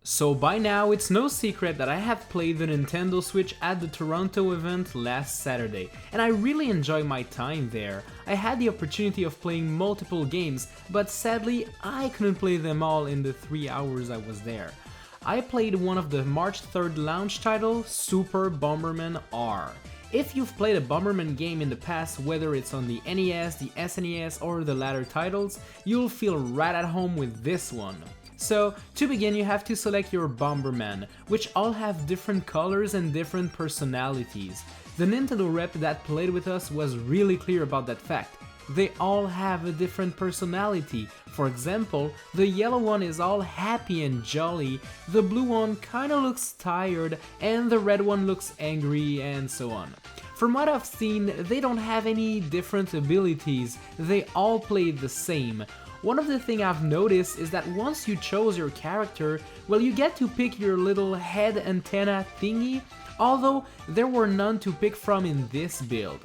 So by now, it's no secret that I have played the Nintendo Switch at the Toronto event last Saturday, and I really enjoyed my time there. I had the opportunity of playing multiple games, but sadly, I couldn't play them all in the 3 hours I was there. I played one of the March 3rd launch title, Super Bomberman R. If you've played a Bomberman game in the past, whether it's on the NES, the SNES, or the latter titles, you'll feel right at home with this one. So, to begin, you have to select your Bomberman, which all have different colors and different personalities. The Nintendo rep that played with us was really clear about that fact. They all have a different personality. For example, the yellow one is all happy and jolly, the blue one kinda looks tired, and the red one looks angry, and so on. From what I've seen, they don't have any different abilities, they all play the same. One of the things I've noticed is that once you chose your character, well, you get to pick your little head antenna thingy, although there were none to pick from in this build.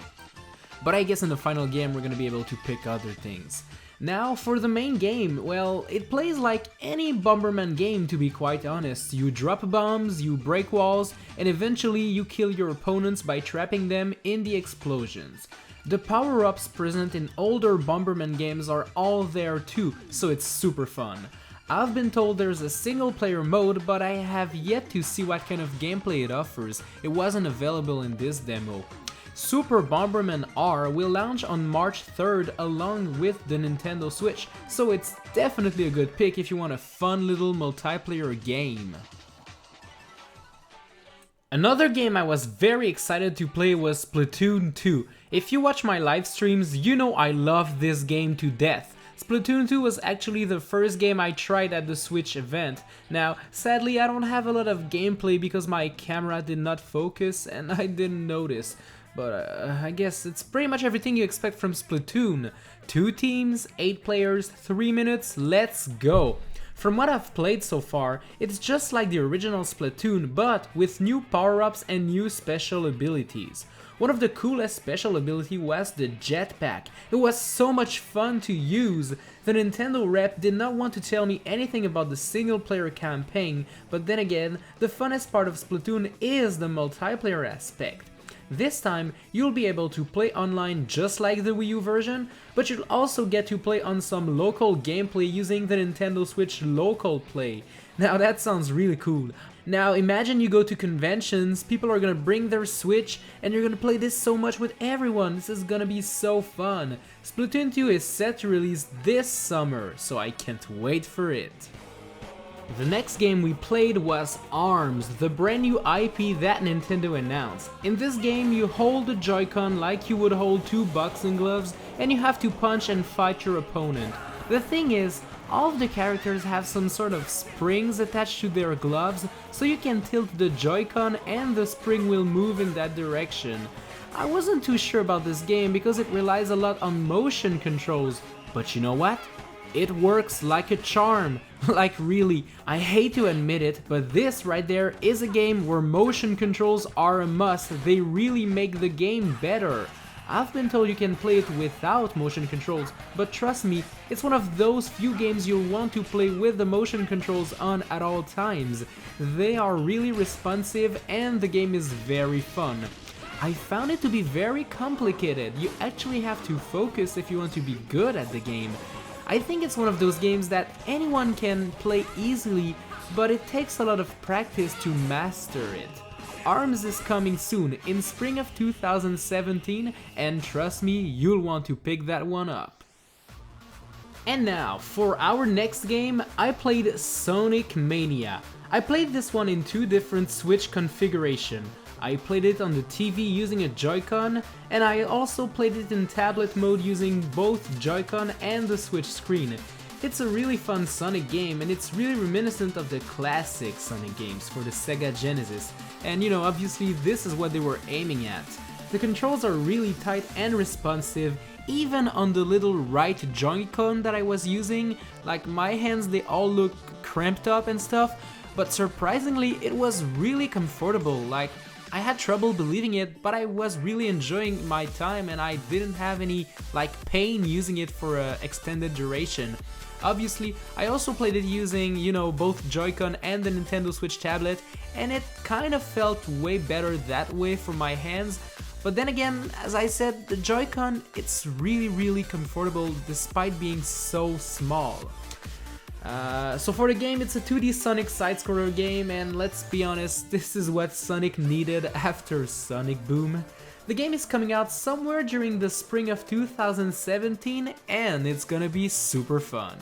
But I guess in the final game we're gonna be able to pick other things. Now for the main game, well, it plays like any Bomberman game, to be quite honest. You drop bombs, you break walls, and eventually you kill your opponents by trapping them in the explosions. The power-ups present in older Bomberman games are all there too, so it's super fun. I've been told there's a single-player mode, but I have yet to see what kind of gameplay it offers. It wasn't available in this demo. Super Bomberman R will launch on March 3rd along with the Nintendo Switch, so it's definitely a good pick if you want a fun little multiplayer game. Another game I was very excited to play was Splatoon 2. If you watch my live streams, you know I love this game to death. Splatoon 2 was actually the first game I tried at the Switch event. Now, sadly I don't have a lot of gameplay because my camera did not focus and I didn't notice. But I guess it's pretty much everything you expect from Splatoon. 2 teams, 8 players, 3 minutes, let's go! From what I've played so far, it's just like the original Splatoon, but with new power-ups and new special abilities. One of the coolest special ability was the jetpack. It was so much fun to use. The Nintendo rep did not want to tell me anything about the single-player campaign, but then again, the funnest part of Splatoon is the multiplayer aspect. This time, you'll be able to play online just like the Wii U version, but you'll also get to play on some local gameplay using the Nintendo Switch Local Play. Now that sounds really cool. Now imagine you go to conventions, people are gonna bring their Switch, and you're gonna play this so much with everyone. This is gonna be so fun. Splatoon 2 is set to release this summer, so I can't wait for it. The next game we played was ARMS, the brand new IP that Nintendo announced. In this game you hold the Joy-Con like you would hold 2 boxing gloves and you have to punch and fight your opponent. The thing is, all of the characters have some sort of springs attached to their gloves, so you can tilt the Joy-Con and the spring will move in that direction. I wasn't too sure about this game because it relies a lot on motion controls, but you know what? It works like a charm. Like really, I hate to admit it, but this right there is a game where motion controls are a must. They really make the game better. I've been told you can play it without motion controls, but trust me, it's one of those few games you'll want to play with the motion controls on at all times. They are really responsive and the game is very fun. I found it to be very complicated. You actually have to focus if you want to be good at the game. I think it's one of those games that anyone can play easily, but it takes a lot of practice to master it. ARMS is coming soon, in spring of 2017, and trust me, you'll want to pick that one up. And now, for our next game, I played Sonic Mania. I played this one in 2 different Switch configurations. I played it on the TV using a Joy-Con, and I also played it in tablet mode using both Joy-Con and the Switch screen. It's a really fun Sonic game, and it's really reminiscent of the classic Sonic games for the Sega Genesis, and you know, obviously this is what they were aiming at. The controls are really tight and responsive, even on the little right Joy-Con that I was using. Like my hands, they all look cramped up and stuff, but surprisingly it was really comfortable. Like, I had trouble believing it, but I was really enjoying my time and I didn't have any pain using it for an extended duration. Obviously, I also played it using, you know, both Joy-Con and the Nintendo Switch tablet, and it kind of felt way better that way for my hands. But then again, as I said, the Joy-Con, it's really comfortable despite being so small. So for the game, it's a 2D Sonic side-scroller game, and let's be honest, this is what Sonic needed after Sonic Boom. The game is coming out somewhere during the spring of 2017, and it's gonna be super fun.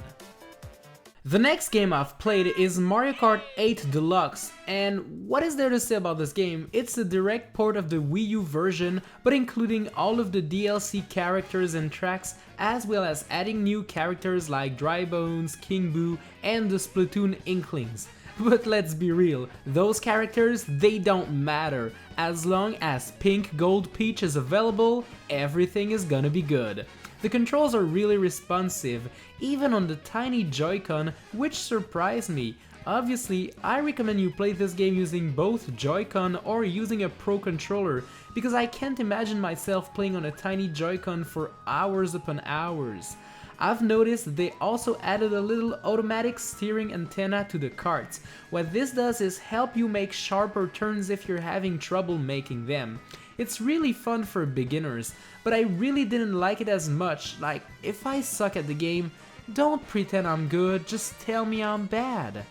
The next game I've played is Mario Kart 8 Deluxe, and what is there to say about this game? It's a direct port of the Wii U version, but including all of the DLC characters and tracks, as well as adding new characters like Dry Bones, King Boo, and the Splatoon Inklings. But let's be real, those characters, they don't matter. As long as Pink Gold Peach is available, everything is gonna be good. The controls are really responsive, even on the tiny Joy-Con, which surprised me. Obviously, I recommend you play this game using both Joy-Con or using a Pro controller, because I can't imagine myself playing on a tiny Joy-Con for hours upon hours. I've noticed they also added a little automatic steering antenna to the karts. What this does is help you make sharper turns if you're having trouble making them. It's really fun for beginners, but I really didn't like it as much. Like, if I suck at the game, don't pretend I'm good, just tell me I'm bad.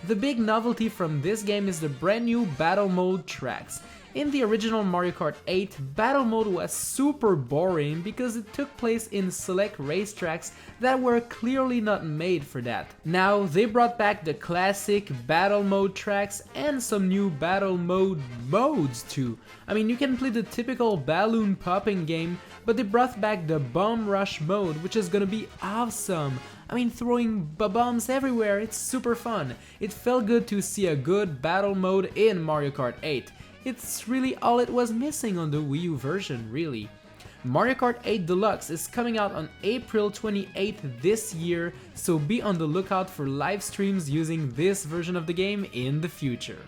The big novelty from this game is the brand new battle mode tracks. In the original Mario Kart 8, battle mode was super boring because it took place in select racetracks that were clearly not made for that. Now they brought back the classic battle mode tracks and some new battle mode modes too. I mean, you can play the typical balloon popping game, but they brought back the bomb rush mode, which is gonna be awesome. I mean, throwing bombs everywhere, it's super fun. It felt good to see a good battle mode in Mario Kart 8. It's really all it was missing on the Wii U version, really. Mario Kart 8 Deluxe is coming out on April 28th this year, so be on the lookout for live streams using this version of the game in the future.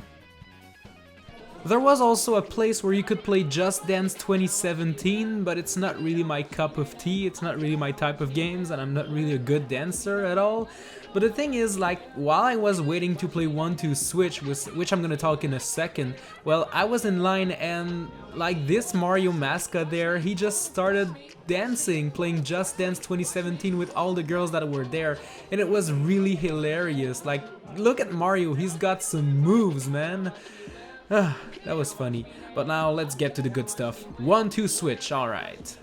There was also a place where you could play Just Dance 2017, but it's not really my cup of tea, it's not really my type of games, and I'm not really a good dancer at all. But the thing is, like, while I was waiting to play 1-2 Switch, which I'm gonna talk in a second, well, I was in line and, like, this Mario mascot there, he just started dancing, playing Just Dance 2017 with all the girls that were there, and it was really hilarious. Like, look at Mario, he's got some moves, man. That was funny. But now let's get to the good stuff. 1-2 Switch, alright.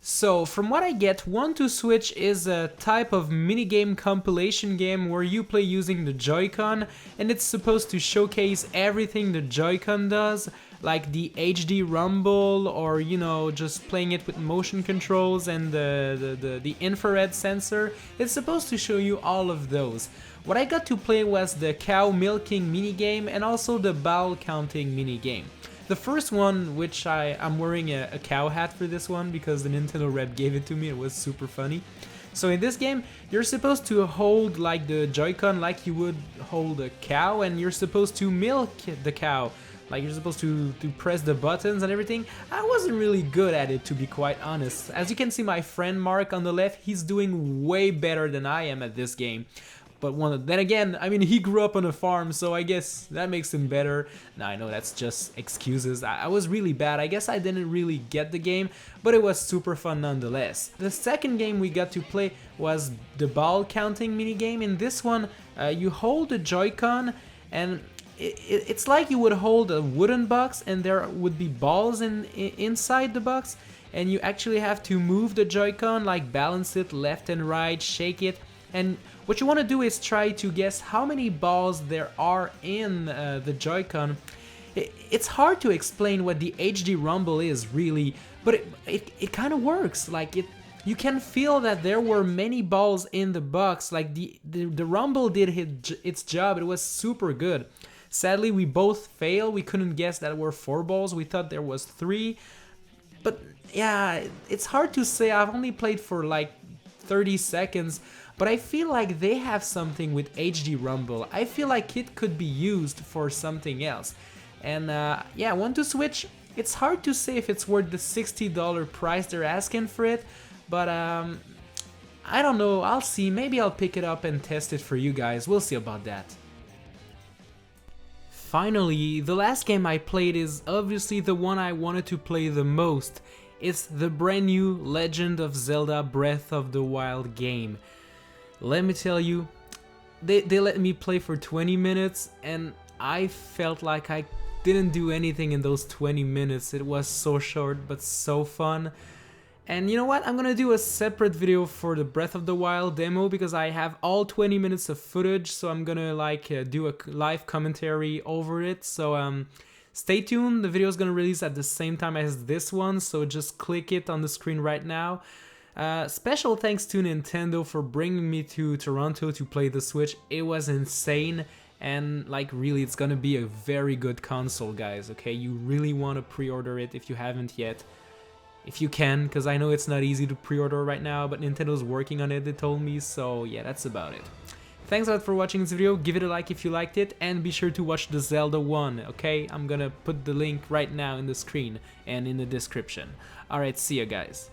So, from what I get, 1-2 Switch is a type of minigame compilation game where you play using the Joy-Con, and it's supposed to showcase everything the Joy-Con does, like the HD rumble, or, you know, just playing it with motion controls and the infrared sensor. It's supposed to show you all of those. What I got to play was the cow milking minigame and also the ball counting minigame. The first one, which I'm wearing a cow hat for this one because the Nintendo rep gave it to me, it was super funny. So in this game, you're supposed to hold like the Joy-Con like you would hold a cow, and you're supposed to milk the cow. Like, you're supposed to press the buttons and everything. I wasn't really good at it, to be quite honest. As you can see, my friend Marc on the left, he's doing way better than I am at this game. But then again, I mean, he grew up on a farm, so I guess that makes him better. Now, I know that's just excuses. I was really bad. I guess I didn't really get the game, but it was super fun nonetheless. The second game we got to play was the ball counting minigame. In this one, you hold the Joy-Con, and it's like you would hold a wooden box, and there would be balls inside the box, and you actually have to move the Joy-Con, like balance it left and right, shake it. And what you want to do is try to guess how many balls there are in the Joy-Con. It's hard to explain what the HD rumble is, really, but it kind of works. Like, you can feel that there were many balls in the box. Like, the rumble did its job. It was super good. Sadly, we both failed. We couldn't guess that there were 4 balls. We thought there was 3. But yeah, it's hard to say. I've only played for like 30 seconds. But I feel like they have something with HD Rumble. I feel like it could be used for something else. And yeah, 1-2 Switch, it's hard to say if it's worth the $60 price they're asking for it. But I don't know, I'll see, maybe I'll pick it up and test it for you guys, we'll see about that. Finally, the last game I played is obviously the one I wanted to play the most. It's the brand new Legend of Zelda Breath of the Wild game. Let me tell you, they let me play for 20 minutes and I felt like I didn't do anything in those 20 minutes. It was so short but so fun. And you know what, I'm gonna do a separate video for the Breath of the Wild demo because I have all 20 minutes of footage, so I'm gonna like do a live commentary over it. So stay tuned, the video is gonna release at the same time as this one, so just click it on the screen right now. Special thanks to Nintendo for bringing me to Toronto to play the Switch. It was insane, and like really it's gonna be a very good console, guys, okay? You really want to pre-order it if you haven't yet. If you can, because I know it's not easy to pre-order right now, but Nintendo's working on it, they told me, so yeah, that's about it. Thanks a lot for watching this video, give it a like if you liked it, and be sure to watch the Zelda one, okay? I'm gonna put the link right now in the screen and in the description. Alright, see ya guys.